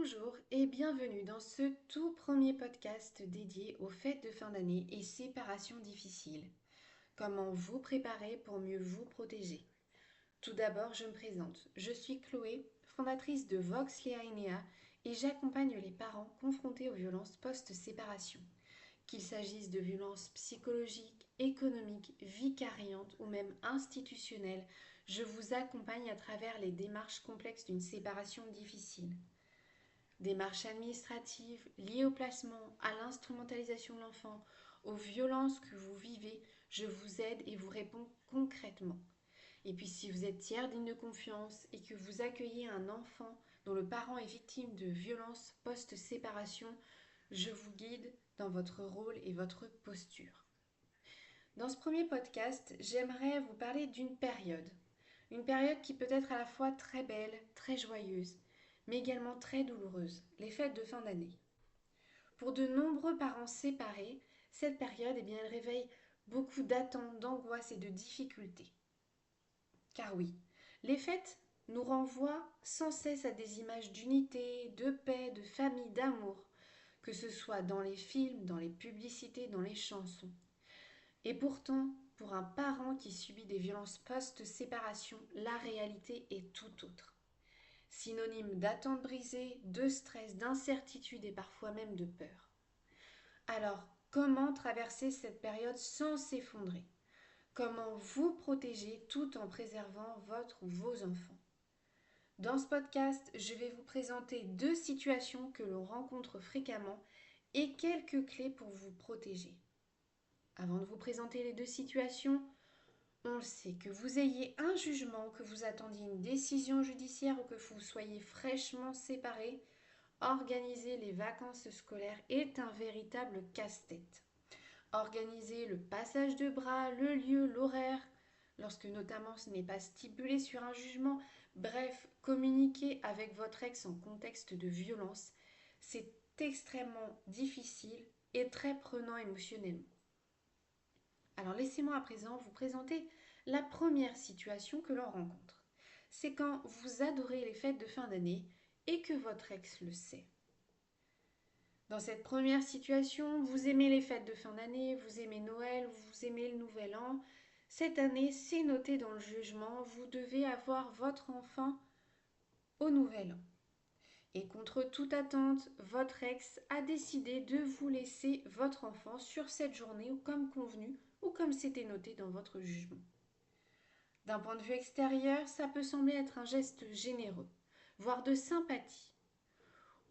Bonjour et bienvenue dans ce tout premier podcast dédié aux fêtes de fin d'année et séparations difficiles. Comment vous préparer pour mieux vous protéger. Tout d'abord, je me présente. Je suis Chloé, fondatrice de Vox Lea Enea et j'accompagne les parents confrontés aux violences post-séparation. Qu'il s'agisse de violences psychologiques, économiques, vicariantes ou même institutionnelles, je vous accompagne à travers les démarches complexes d'une séparation difficile. Démarches administratives liées au placement, à l'instrumentalisation de l'enfant, aux violences que vous vivez, je vous aide et vous réponds concrètement. Et puis si vous êtes tiers digne de confiance et que vous accueillez un enfant dont le parent est victime de violences post-séparation, je vous guide dans votre rôle et votre posture. Dans ce premier podcast, j'aimerais vous parler d'une période. Une période qui peut être à la fois très belle, très joyeuse, mais également très douloureuse, les fêtes de fin d'année. Pour de nombreux parents séparés, cette période, elle réveille beaucoup d'attentes, d'angoisse et de difficultés. Car oui, les fêtes nous renvoient sans cesse à des images d'unité, de paix, de famille, d'amour, que ce soit dans les films, dans les publicités, dans les chansons. Et pourtant, pour un parent qui subit des violences post-séparation, la réalité est tout autre. Synonyme d'attente brisée, de stress, d'incertitude et parfois même de peur. Alors, comment traverser cette période sans s'effondrer? Comment vous protéger tout en préservant votre ou vos enfants? Dans ce podcast, je vais vous présenter deux situations que l'on rencontre fréquemment et quelques clés pour vous protéger. Avant de vous présenter les deux situations, on le sait, que vous ayez un jugement, que vous attendiez une décision judiciaire ou que vous soyez fraîchement séparés, organiser les vacances scolaires est un véritable casse-tête. Organiser le passage de bras, le lieu, l'horaire, lorsque notamment ce n'est pas stipulé sur un jugement, bref, communiquer avec votre ex en contexte de violence, c'est extrêmement difficile et très prenant émotionnellement. Alors laissez-moi à présent vous présenter la première situation que l'on rencontre. C'est quand vous adorez les fêtes de fin d'année et que votre ex le sait. Dans cette première situation, vous aimez les fêtes de fin d'année, vous aimez Noël, vous aimez le Nouvel An. Cette année, c'est noté dans le jugement, vous devez avoir votre enfant au Nouvel An. Et contre toute attente, votre ex a décidé de vous laisser votre enfant sur cette journée ou comme convenu ou comme c'était noté dans votre jugement. D'un point de vue extérieur, ça peut sembler être un geste généreux, voire de sympathie.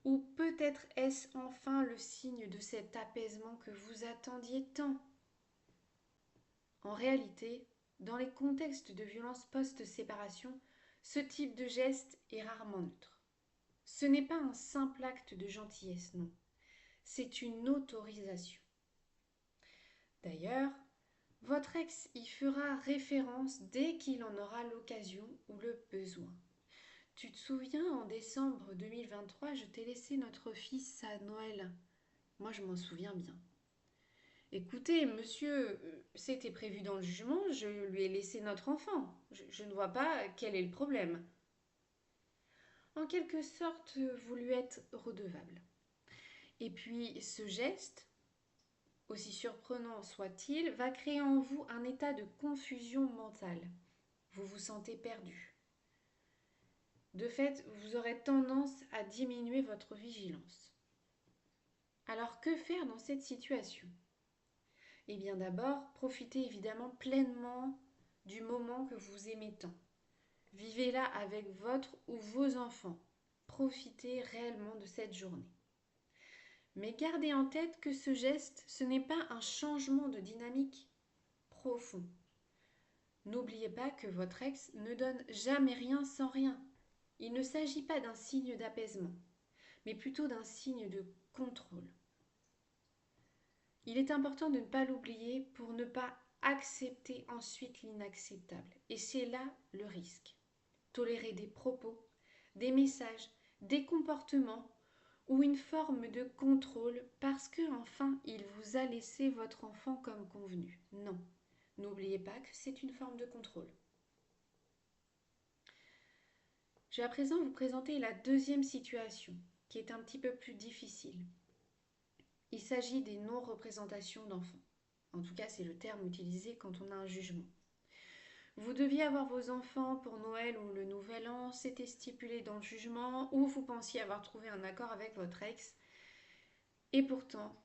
Ou peut-être est-ce enfin le signe de cet apaisement que vous attendiez tant? En réalité, dans les contextes de violence post-séparation, ce type de geste est rarement neutre. Ce n'est pas un simple acte de gentillesse, non. C'est une autorisation. D'ailleurs, votre ex y fera référence dès qu'il en aura l'occasion ou le besoin. Tu te souviens, en décembre 2023, je t'ai laissé notre fils à Noël. Moi, je m'en souviens bien. Écoutez, monsieur, c'était prévu dans le jugement, je lui ai laissé notre enfant. Je ne vois pas quel est le problème. En quelque sorte, vous lui êtes redevable. Et puis, ce geste, aussi surprenant soit-il, va créer en vous un état de confusion mentale. Vous vous sentez perdu. De fait, vous aurez tendance à diminuer votre vigilance. Alors, que faire dans cette situation? Eh bien d'abord, profitez évidemment pleinement du moment que vous aimez tant. Vivez-la avec votre ou vos enfants. Profitez réellement de cette journée. Mais gardez en tête que ce geste, ce n'est pas un changement de dynamique profond. N'oubliez pas que votre ex ne donne jamais rien sans rien. Il ne s'agit pas d'un signe d'apaisement, mais plutôt d'un signe de contrôle. Il est important de ne pas l'oublier pour ne pas accepter ensuite l'inacceptable. Et c'est là le risque. Tolérer des propos, des messages, des comportements ou une forme de contrôle parce que enfin il vous a laissé votre enfant comme convenu. Non, n'oubliez pas que c'est une forme de contrôle. Je vais à présent vous présenter la deuxième situation. qui est un petit peu plus difficile. Il s'agit des non-représentations d'enfants. En tout cas, c'est le terme utilisé quand on a un jugement. Vous deviez avoir vos enfants pour Noël ou le Nouvel An, c'était stipulé dans le jugement, ou vous pensiez avoir trouvé un accord avec votre ex, et pourtant,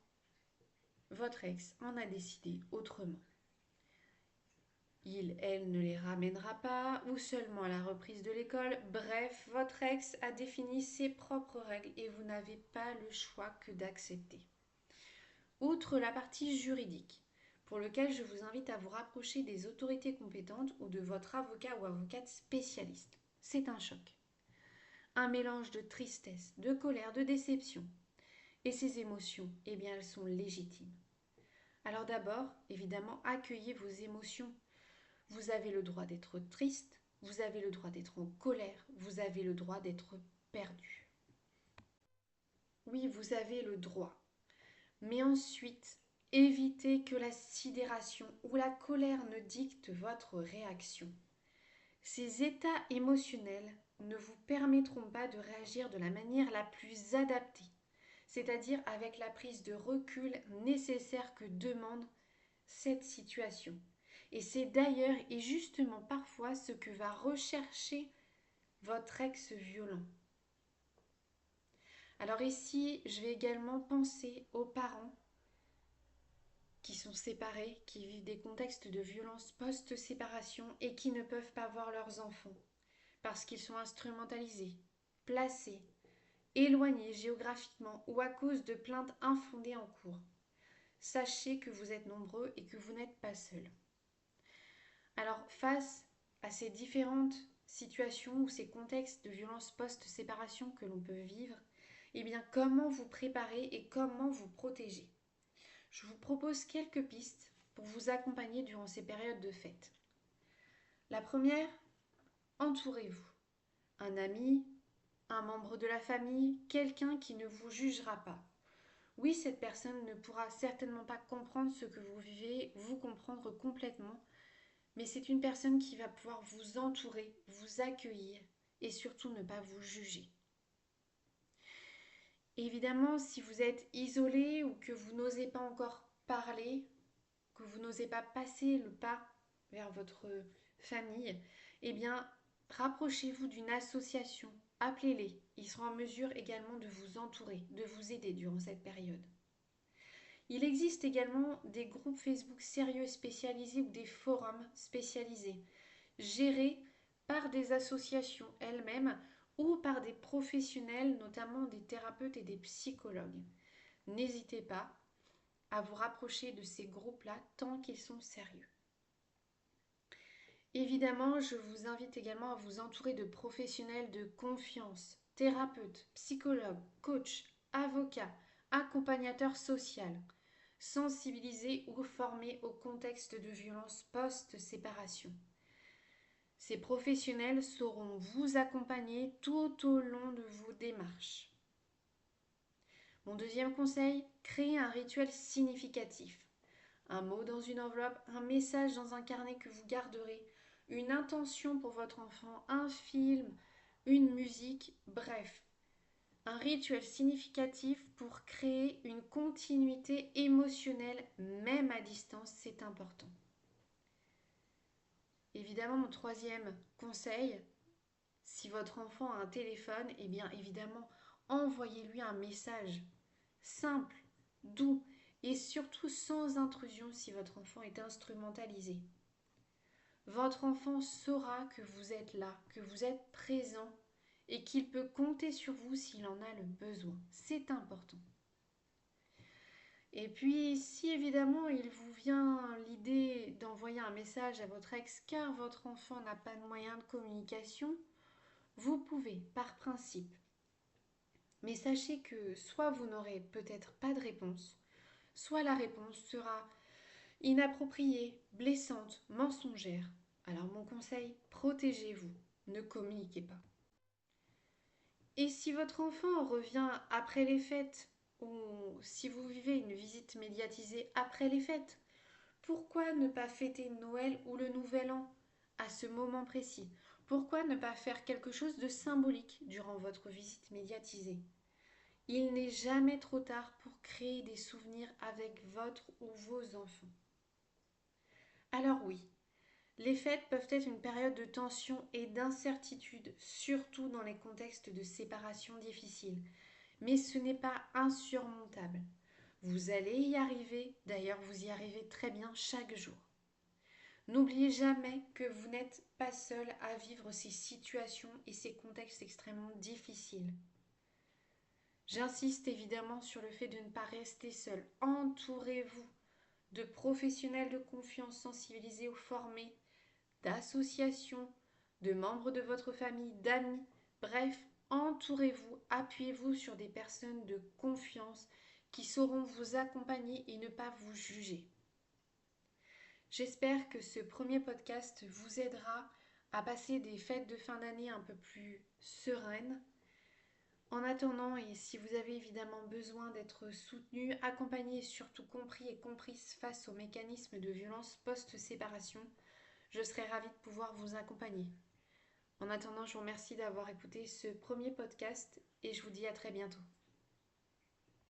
votre ex en a décidé autrement. Elle ne les ramènera pas, ou seulement à la reprise de l'école. Bref, votre ex a défini ses propres règles et vous n'avez pas le choix que d'accepter. Outre la partie juridique, pour lequel je vous invite à vous rapprocher des autorités compétentes ou de votre avocat ou avocate spécialiste. C'est un choc. Un mélange de tristesse, de colère, de déception. Et ces émotions, eh bien, elles sont légitimes. Alors d'abord, évidemment, accueillez vos émotions. Vous avez le droit d'être triste, vous avez le droit d'être en colère, vous avez le droit d'être perdu. Oui, vous avez le droit. Mais ensuite, évitez que la sidération ou la colère ne dicte votre réaction. Ces états émotionnels ne vous permettront pas de réagir de la manière la plus adaptée, c'est-à-dire avec la prise de recul nécessaire que demande cette situation. Et c'est d'ailleurs et justement parfois ce que va rechercher votre ex violent. Alors ici, je vais également penser aux parents qui sont séparés, qui vivent des contextes de violence post-séparation et qui ne peuvent pas voir leurs enfants parce qu'ils sont instrumentalisés, placés, éloignés géographiquement ou à cause de plaintes infondées en cours. Sachez que vous êtes nombreux et que vous n'êtes pas seuls. Alors face à ces différentes situations ou ces contextes de violence post-séparation que l'on peut vivre, eh bien comment vous préparer et comment vous protéger? Je vous propose quelques pistes pour vous accompagner durant ces périodes de fête. La première, entourez-vous. Un ami, un membre de la famille, quelqu'un qui ne vous jugera pas. Oui, cette personne ne pourra certainement pas comprendre ce que vous vivez, vous comprendre complètement, mais c'est une personne qui va pouvoir vous entourer, vous accueillir et surtout ne pas vous juger. Évidemment, si vous êtes isolé ou que vous n'osez pas encore parler, que vous n'osez pas passer le pas vers votre famille, eh bien, rapprochez-vous d'une association, appelez-les. Ils seront en mesure également de vous entourer, de vous aider durant cette période. Il existe également des groupes Facebook sérieux spécialisés ou des forums spécialisés, gérés par des associations elles-mêmes ou par des professionnels, notamment des thérapeutes et des psychologues. N'hésitez pas à vous rapprocher de ces groupes-là tant qu'ils sont sérieux. Évidemment, je vous invite également à vous entourer de professionnels de confiance, thérapeutes, psychologues, coachs, avocats, accompagnateurs sociaux, sensibilisés ou formés au contexte de violence post-séparation. Ces professionnels sauront vous accompagner tout au long de vos démarches. Mon deuxième conseil, créez un rituel significatif. Un mot dans une enveloppe, un message dans un carnet que vous garderez, une intention pour votre enfant, un film, une musique, bref. Un rituel significatif pour créer une continuité émotionnelle, même à distance, c'est important. Évidemment, mon troisième conseil, si votre enfant a un téléphone, eh bien évidemment, envoyez-lui un message simple, doux et surtout sans intrusion si votre enfant est instrumentalisé. Votre enfant saura que vous êtes là, que vous êtes présent et qu'il peut compter sur vous s'il en a le besoin. C'est important. Et puis, si évidemment il vous vient l'idée d'envoyer un message à votre ex car votre enfant n'a pas de moyen de communication, vous pouvez, par principe. Mais sachez que soit vous n'aurez peut-être pas de réponse, soit la réponse sera inappropriée, blessante, mensongère. Alors mon conseil, protégez-vous, ne communiquez pas. Et si votre enfant revient après les fêtes, ou si vous vivez une visite médiatisée après les fêtes, pourquoi ne pas fêter Noël ou le Nouvel An à ce moment précis? Pourquoi ne pas faire quelque chose de symbolique durant votre visite médiatisée? Il n'est jamais trop tard pour créer des souvenirs avec votre ou vos enfants. Alors oui, les fêtes peuvent être une période de tension et d'incertitude, surtout dans les contextes de séparation difficiles. Mais ce n'est pas insurmontable. Vous allez y arriver, d'ailleurs vous y arrivez très bien chaque jour. N'oubliez jamais que vous n'êtes pas seul à vivre ces situations et ces contextes extrêmement difficiles. J'insiste évidemment sur le fait de ne pas rester seul. Entourez-vous de professionnels de confiance sensibilisés ou formés, d'associations, de membres de votre famille, d'amis. Bref, entourez-vous, appuyez-vous sur des personnes de confiance qui sauront vous accompagner et ne pas vous juger. J'espère que ce premier podcast vous aidera à passer des fêtes de fin d'année un peu plus sereines. En attendant, et si vous avez évidemment besoin d'être soutenu, accompagné et surtout compris et comprise face aux mécanismes de violence post-séparation, je serai ravie de pouvoir vous accompagner. En attendant, je vous remercie d'avoir écouté ce premier podcast et je vous dis à très bientôt.